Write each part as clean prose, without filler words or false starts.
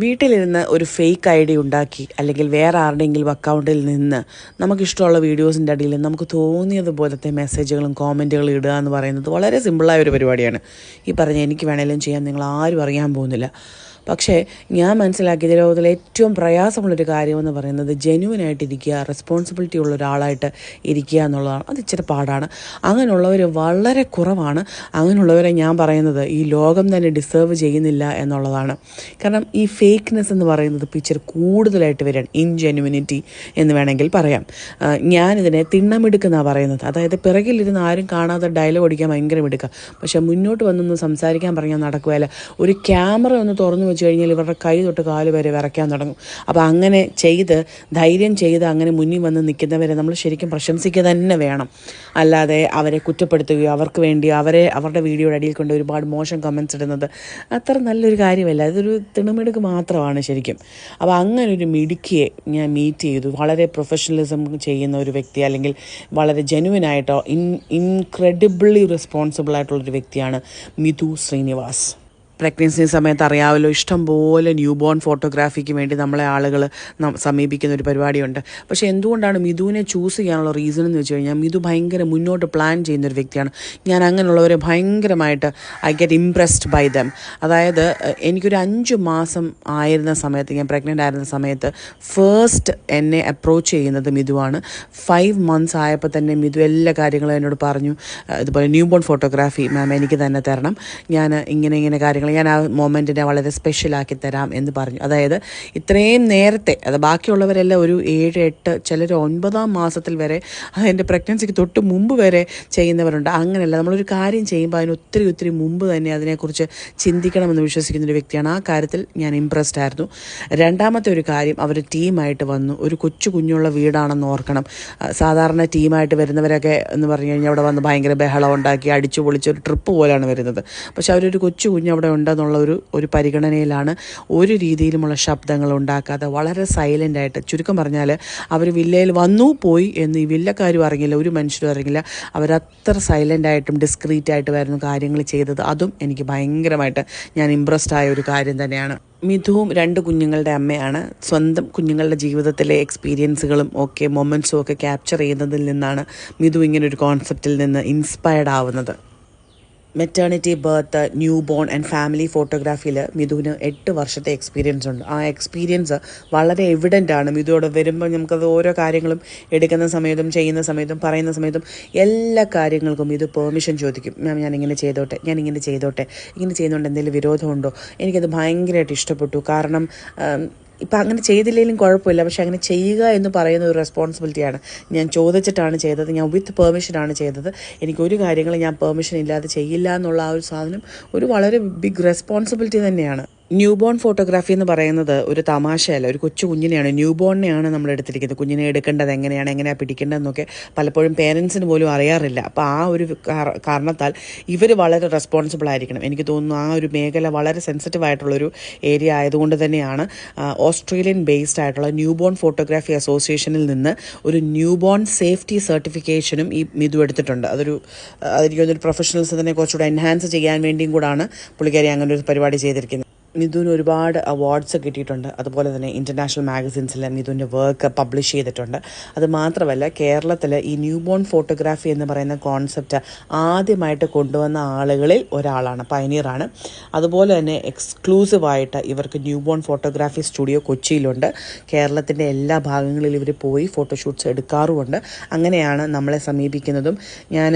വീട്ടിലിരുന്ന് ഒരു fake I D ഉണ്ടാക്കി അല്ലെങ്കിൽ വേറെ ആരുടെയെങ്കിലും അക്കൗണ്ടിൽ നിന്ന് നമുക്കിഷ്ടമുള്ള വീഡിയോസിൻ്റെ അടിയിൽ നമുക്ക് തോന്നിയതുപോലത്തെ മെസ്സേജുകളും കോമൻറ്റുകളും ഇടുക എന്ന് പറയുന്നത് വളരെ സിമ്പിളായ ഒരു പരിപാടിയാണ്. ഈ പറഞ്ഞ എനിക്ക് വേണമെങ്കിലും ചെയ്യാൻ, നിങ്ങൾ ആരും അറിയാൻ പോകുന്നില്ല. പക്ഷേ ഞാൻ മനസ്സിലാക്കിയ ലോകത്തിലെ ഏറ്റവും പ്രയാസമുള്ളൊരു കാര്യമെന്ന് പറയുന്നത് ജെന്യുവനായിട്ടിരിക്കുക, റെസ്പോൺസിബിലിറ്റി ഉള്ള ഒരാളായിട്ട് ഇരിക്കുക എന്നുള്ളതാണ്. അത് ഇച്ചിരി പാടാണ്. അങ്ങനെയുള്ളവർ വളരെ കുറവാണ്. അങ്ങനെയുള്ളവരെ ഞാൻ പറയുന്നത് ഈ ലോകം തന്നെ ഡിസേർവ് ചെയ്യുന്നില്ല എന്നുള്ളതാണ്. കാരണം ഈ ഫേക്ക്നെസ് എന്ന് പറയുന്നത് ഇപ്പോൾ ഇച്ചിരി കൂടുതലായിട്ട് വരികയാണ്. ഇൻജെന്യുവിനിറ്റി എന്ന് വേണമെങ്കിൽ പറയാം. ഞാനിതിനെ തിണ്ണമെടുക്കെന്നാണ് പറയുന്നത്. അതായത് പിറകിലിരുന്ന് ആരും കാണാതെ ഡയലോഗ് അടിക്കാൻ ഭയങ്കര മിടുക്കുക, പക്ഷേ മുന്നോട്ട് വന്നൊന്ന് സംസാരിക്കാൻ പറഞ്ഞാൽ നടക്കുകയല്ല. ഒരു ക്യാമറ ഒന്ന് തുറന്നു വെച്ച് കഴിഞ്ഞാൽ ഇവരുടെ കൈ തൊട്ട് കാല് വരെ വിറയ്ക്കാൻ തുടങ്ങും. അപ്പോൾ അങ്ങനെ ധൈര്യം ചെയ്ത് അങ്ങനെ മുന്നിൽ വന്ന് നിൽക്കുന്നവരെ നമ്മൾ ശരിക്കും പ്രശംസിക്കുക തന്നെ വേണം. അല്ലാതെ അവരെ കുറ്റപ്പെടുത്തുകയോ അവർക്ക് വേണ്ടി അവരുടെ വീഡിയോയുടെ അടിയിൽ കൊണ്ട് ഒരുപാട് മോശം കമൻറ്റ്സ് ഇടുന്നത് അത്ര നല്ലൊരു കാര്യമല്ല. അതൊരു തിണമിടുക്ക് മാത്രമാണ് ശരിക്കും. അപ്പോൾ അങ്ങനെ ഒരു മിടുക്കിയെ ഞാൻ മീറ്റ് ചെയ്തു. വളരെ പ്രൊഫഷണലിസം ചെയ്യുന്ന ഒരു വ്യക്തി, അല്ലെങ്കിൽ വളരെ ജെന്യുവനായിട്ടോ ഇൻക്രെഡിബിളി റെസ്പോൺസിബിൾ ആയിട്ടുള്ളൊരു വ്യക്തിയാണ് മിഥു ശ്രീനിവാസ്. പ്രഗ്നൻസി സമയത്ത് അറിയാമല്ലോ, ഇഷ്ടംപോലെ ന്യൂ ബോൺ ഫോട്ടോഗ്രാഫിക്ക് വേണ്ടി നമ്മളെ ആളുകൾ സമീപിക്കുന്ന ഒരു പരിപാടിയുണ്ട്. പക്ഷേ എന്തുകൊണ്ടാണ് മിഥുവിനെ ചൂസ് ചെയ്യാനുള്ള റീസൺ എന്ന് വെച്ച് കഴിഞ്ഞാൽ മിഥു ഭയങ്കര മുന്നോട്ട് പ്ലാൻ ചെയ്യുന്നൊരു വ്യക്തിയാണ്. ഞാൻ അങ്ങനെയുള്ളവരെ ഭയങ്കരമായിട്ട് I get impressed by them. അതായത് എനിക്കൊരു 5 മാസം ആയിരുന്ന സമയത്ത്, ഞാൻ പ്രഗ്നൻ്റ് ആയിരുന്ന സമയത്ത് ഫസ്റ്റ് എന്നെ അപ്രോച്ച് ചെയ്യുന്നത് മിഥുവാണ്. 5 months ആയപ്പോൾ തന്നെ മിഥു എല്ലാ കാര്യങ്ങളും എന്നോട് പറഞ്ഞു. ഇതുപോലെ ന്യൂ ബോൺ ഫോട്ടോഗ്രാഫി മാം എനിക്ക് തന്നെ തരണം, ഞാൻ ഇങ്ങനെ കാര്യങ്ങൾ ഞാൻ ആ മൊമെൻറ്റിനെ വളരെ സ്പെഷ്യലാക്കി തരാം എന്ന് പറഞ്ഞു. അതായത് ഇത്രയും നേരത്തെ, അത് ബാക്കിയുള്ളവരെല്ലാം ഒരു 7, 8, ചിലർ 9ാം മാസത്തിൽ വരെ, അതെൻ്റെ പ്രഗ്നൻസിക്ക് തൊട്ട് മുമ്പ് വരെ ചെയ്യുന്നവരുണ്ട്. അങ്ങനെയല്ല, നമ്മളൊരു കാര്യം ചെയ്യുമ്പോൾ അതിന് ഒത്തിരി മുമ്പ് തന്നെ അതിനെക്കുറിച്ച് ചിന്തിക്കണമെന്ന് വിശ്വസിക്കുന്നൊരു വ്യക്തിയാണ്. ആ കാര്യത്തിൽ ഞാൻ ഇംപ്രസ്ഡ് ആയിരുന്നു. രണ്ടാമത്തെ ഒരു കാര്യം, അവർ ടീമായിട്ട് വന്നു. ഒരു കുഞ്ഞുള്ള വീടാണെന്ന് ഓർക്കണം. സാധാരണ ടീമായിട്ട് വരുന്നവരൊക്കെ എന്ന് പറഞ്ഞു കഴിഞ്ഞാൽ അവിടെ വന്ന് ഭയങ്കര ബഹളം ഉണ്ടാക്കി അടിച്ചു പൊളിച്ച് ഒരു ട്രിപ്പ് പോലെയാണ് വരുന്നത്. പക്ഷെ അവരൊരു കുഞ്ഞ് അവിടെ ഉണ്ടെന്നുള്ള ഒരു പരിഗണനയിലാണ്. ഒരു രീതിയിലുമുള്ള ശബ്ദങ്ങൾ ഉണ്ടാക്കാതെ വളരെ സൈലൻ്റായിട്ട്, ചുരുക്കം പറഞ്ഞാൽ അവർ വില്ലയിൽ വന്നു പോയി എന്ന് ഈ വില്ലക്കാരും അറിയില്ല, ഒരു മനുഷ്യരും അറിയില്ല. അവരത്ര സൈലൻ്റായിട്ടും ഡിസ്ക്രീറ്റായിട്ടുമായിരുന്നു കാര്യങ്ങൾ ചെയ്തത്. അതും എനിക്ക് ഭയങ്കരമായിട്ട് ഞാൻ ഇംപ്രസ്ഡ് ആയ ഒരു കാര്യം തന്നെയാണ്. മിഥുവും 2 കുഞ്ഞുങ്ങളുടെ അമ്മയാണ്. സ്വന്തം കുഞ്ഞുങ്ങളുടെ ജീവിതത്തിലെ എക്സ്പീരിയൻസുകളും ഒക്കെ മൊമെൻറ്റ്സും ഒക്കെ ക്യാപ്ചർ ചെയ്യുന്നതിൽ നിന്നാണ് മിഥു ഇങ്ങനൊരു കോൺസെപ്റ്റിൽ നിന്ന് ഇൻസ്പയർഡ് ആവുന്നത്. Maternity, birth, new born and family ഫോട്ടോഗ്രാഫിയിൽ മിഥുവിന് 8 വർഷത്തെ എക്സ്പീരിയൻസ് ഉണ്ട്. ആ എക്സ്പീരിയൻസ് വളരെ എവിഡൻ്റ് ആണ്. മിഥുവോട് വരുമ്പോൾ നമുക്കത് ഓരോ കാര്യങ്ങളും എടുക്കുന്ന സമയത്തും ചെയ്യുന്ന സമയത്തും പറയുന്ന സമയത്തും എല്ലാ കാര്യങ്ങൾക്കും ഇത് പെർമിഷൻ ചോദിക്കും. മാം ഞാനിങ്ങനെ ചെയ്തോട്ടെ, ഇങ്ങനെ ചെയ്യുന്നതുകൊണ്ട് എന്തെങ്കിലും വിരോധമുണ്ടോ? എനിക്കത് ഭയങ്കരമായിട്ട് ഇഷ്ടപ്പെട്ടു. കാരണം ഇപ്പം അങ്ങനെ ചെയ്തില്ലെങ്കിലും കുഴപ്പമില്ല, പക്ഷെ അങ്ങനെ ചെയ്യുക എന്ന് പറയുന്ന ഒരു റെസ്പോൺസിബിലിറ്റിയാണ്. ഞാൻ ചോദിച്ചിട്ടാണ് ചെയ്തത്, ഞാൻ വിത്ത് പെർമിഷനാണ് ചെയ്തത്. എനിക്കൊരു കാര്യങ്ങൾ ഞാൻ പെർമിഷൻ ഇല്ലാതെ ചെയ്യില്ല എന്നുള്ള ആ ഒരു സാധനം ഒരു വളരെ ബിഗ് റെസ്പോൺസിബിലിറ്റി തന്നെയാണ്. ന്യൂ ബോൺ ഫോട്ടോഗ്രാഫി എന്ന് പറയുന്നത് ഒരു തമാശയല്ല. ഒരു കുഞ്ഞിനെയാണ്, ന്യൂ ബോണിനെയാണ് നമ്മൾ എടുത്തിരിക്കുന്നത്. കുഞ്ഞിനെ എടുക്കേണ്ടത് എങ്ങനെയാണ് പിടിക്കേണ്ടതെന്നൊക്കെ പലപ്പോഴും പേരൻസിന് പോലും അറിയാറില്ല. അപ്പോൾ ആ ഒരു കാരണത്താൽ ഇവർ വളരെ റെസ്പോൺസിബിൾ ആയിരിക്കണം. എനിക്ക് തോന്നുന്നു ആ ഒരു മേഖല വളരെ സെൻസിറ്റീവ് ആയിട്ടുള്ളൊരു ഏരിയ ആയതുകൊണ്ട് തന്നെയാണ് ഓസ്ട്രേലിയൻ ബേസ്ഡ് ആയിട്ടുള്ള ന്യൂ ബോൺ ഫോട്ടോഗ്രാഫി അസോസിയേഷനിൽ നിന്ന് ഒരു ന്യൂ ബോൺ സേഫ്റ്റി സർട്ടിഫിക്കേഷനും ഈ മിഥു എടുത്തിട്ടുണ്ട്. അതെനിക്കൊരു പ്രൊഫഷണൽസിനെ കുറച്ചുകൂടെ എൻഹാൻസ് ചെയ്യാൻ വേണ്ടിയും കൂടാണ് പുള്ളിക്കാരി അങ്ങനെ ഒരു പരിപാടി ചെയ്തിരിക്കുന്നത്. മിഥുവിന് ഒരുപാട് അവാർഡ്സ് കിട്ടിയിട്ടുണ്ട്. അതുപോലെ തന്നെ ഇൻ്റർനാഷണൽ മാഗസിൻസിൽ മിഥുവിൻ്റെ വർക്ക് പബ്ലിഷ് ചെയ്തിട്ടുണ്ട്. അത് മാത്രമല്ല, കേരളത്തിൽ ഈ ന്യൂ ബോൺ ഫോട്ടോഗ്രാഫി എന്ന് പറയുന്ന കോൺസെപ്റ്റ് ആദ്യമായിട്ട് കൊണ്ടുവന്ന ആളുകളിൽ ഒരാളാണ്, പയനീറാണ്. അതുപോലെ തന്നെ എക്സ്ക്ലൂസീവായിട്ട് ഇവർക്ക് ന്യൂ ബോൺ ഫോട്ടോഗ്രാഫി സ്റ്റുഡിയോ കൊച്ചിയിലുണ്ട്. കേരളത്തിൻ്റെ എല്ലാ ഭാഗങ്ങളിലും ഇവർ പോയി ഫോട്ടോഷൂട്ട്സ് എടുക്കാറുമുണ്ട്. അങ്ങനെയാണ് നമ്മളെ സമീപിക്കുന്നതും. ഞാൻ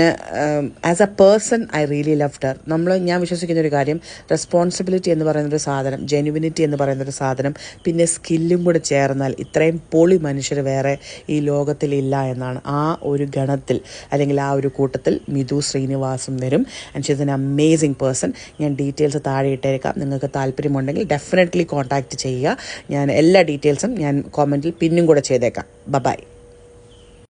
as A person I really loved Har. ഞാൻ വിശ്വസിക്കുന്ന ഒരു കാര്യം, റെസ്പോൺസിബിലിറ്റി എന്ന് പറയുന്നൊരു സാധനം, ജെന്യുവിനിറ്റി എന്ന് പറയുന്നൊരു സാധനം, പിന്നെ സ്കില്ലും കൂടെ ചേർന്നാൽ ഇത്രയും പൊളി മനുഷ്യർ വേറെ ഈ ലോകത്തിലില്ല എന്നാണ്. ആ ഒരു ഗണത്തിൽ അല്ലെങ്കിൽ ആ ഒരു കൂട്ടത്തിൽ മിഥു ശ്രീനിവാസും വരും. And she is an amazing person. ഞാൻ ഡീറ്റെയിൽസ് താഴെ ഇട്ടേക്കാം. നിങ്ങൾക്ക് താല്പര്യമുണ്ടെങ്കിൽ ഡെഫിനറ്റ്ലി കോൺടാക്റ്റ് ചെയ്യുക. ഞാൻ എല്ലാ ഡീറ്റെയിൽസും ഞാൻ കോമെൻറ്റിൽ പിന്നും കൂടെ ചെയ്തേക്കാം. ബൈ.